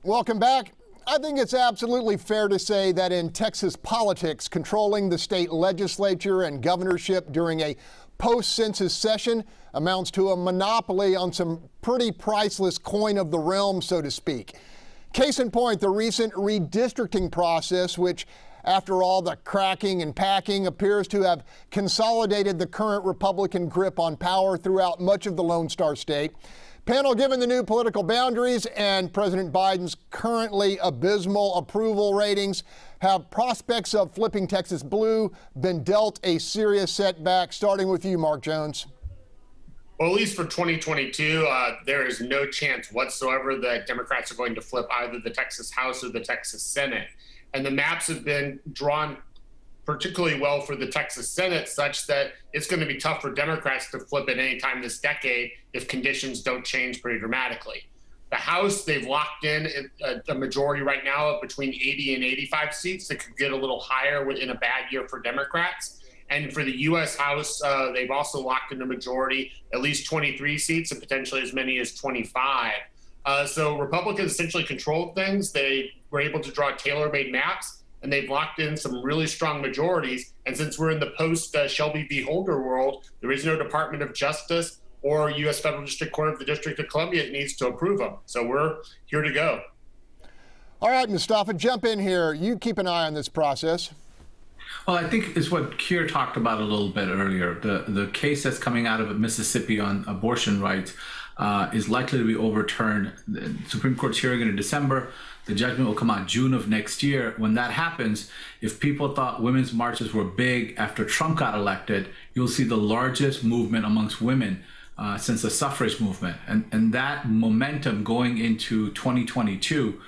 Welcome back. I think it's absolutely fair to say that in Texas politics, controlling the state legislature and governorship during a post-census session amounts to a monopoly on some pretty priceless coin of the realm, so to speak. Case in point, the recent redistricting process, which, after all the cracking and packing, appears to have consolidated the current Republican grip on power throughout much of the Lone Star State. Panel, given the new political boundaries and President Biden's currently abysmal approval ratings, have prospects of flipping Texas blue been dealt a serious setback? Starting with you, Mark Jones. Well, at least for 2022, there is no chance whatsoever that Democrats are going to flip either the Texas House or the Texas Senate. And the maps have been drawn particularly well for the Texas Senate, such that it's going to be tough for Democrats to flip at any time this decade if conditions don't change pretty dramatically. The House, they've locked in a majority right now of between 80 and 85 seats that could get a little higher within a bad year for Democrats. And for the U.S. House, they've also locked in a majority, at least 23 seats and potentially as many as 25. So Republicans essentially controlled things. They were able to draw tailor-made maps, and they've locked in some really strong majorities. And since we're in the post-Shelby v. Holder world, there is no Department of Justice or U.S. Federal District Court of the District of Columbia that needs to approve them. So we're here to go. All right, Mustafa, jump in here. You keep an eye on this process. Well, I think it's what Keir talked about a little bit earlier. The case that's coming out of Mississippi on abortion rights is likely to be overturned. The Supreme Court's hearing in December. The judgment will come out June of next year. When that happens, if people thought women's marches were big after Trump got elected, you'll see the largest movement amongst women since the suffrage movement. And that momentum going into 2022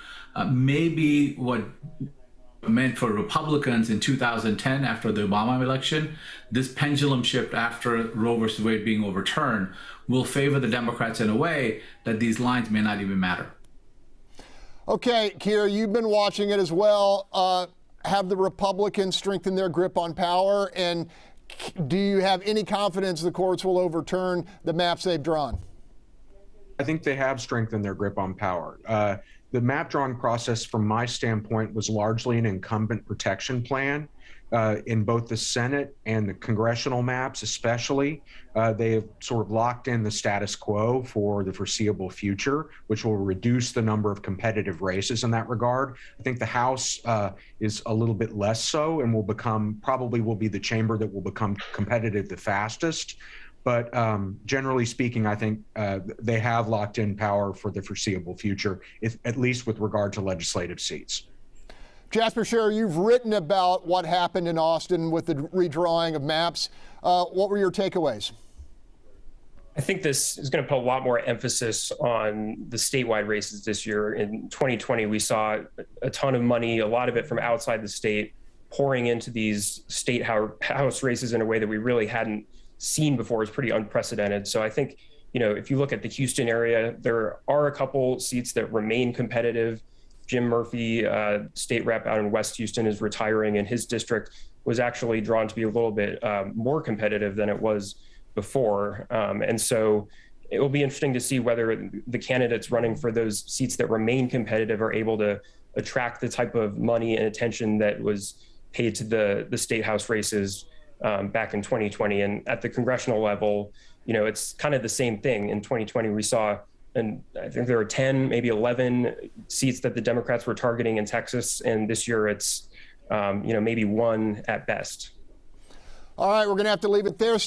may be what meant for Republicans in 2010 after the Obama election. This pendulum shift after Roe versus Wade being overturned will favor the Democrats in a way that these lines may not even matter. Okay, Keir, you've been watching it as well. Have the Republicans strengthened their grip on power? And do you have any confidence the courts will overturn the maps they've drawn? I think they have strengthened their grip on power. The map drawing process, from my standpoint, was largely an incumbent protection plan. In both the Senate and the congressional maps especially, they have sort of locked in the status quo for the foreseeable future, which will reduce the number of competitive races in that regard. I think the House is a little bit less so and probably will be the chamber that will become competitive the fastest. But generally speaking, I think they have locked in power for the foreseeable future, at least with regard to legislative seats. Jasper Scher, you've written about what happened in Austin with the redrawing of maps. What were your takeaways? I think this is going to put a lot more emphasis on the statewide races this year. In 2020, we saw a ton of money, a lot of it from outside the state, pouring into these state house races in a way that we really hadn't seen before. Is pretty unprecedented. So I think, if you look at the Houston area, there are a couple seats that remain competitive. Jim Murphy, state rep out in West Houston, is retiring, and his district was actually drawn to be a little bit more competitive than it was before. And so it will be interesting to see whether the candidates running for those seats that remain competitive are able to attract the type of money and attention that was paid to the state house races back in 2020. And at the congressional level, it's kind of the same thing. In 2020, we saw, and I think there are 10, maybe 11 seats that the Democrats were targeting in Texas. And this year it's, maybe one at best. All right, we're going to have to leave it there.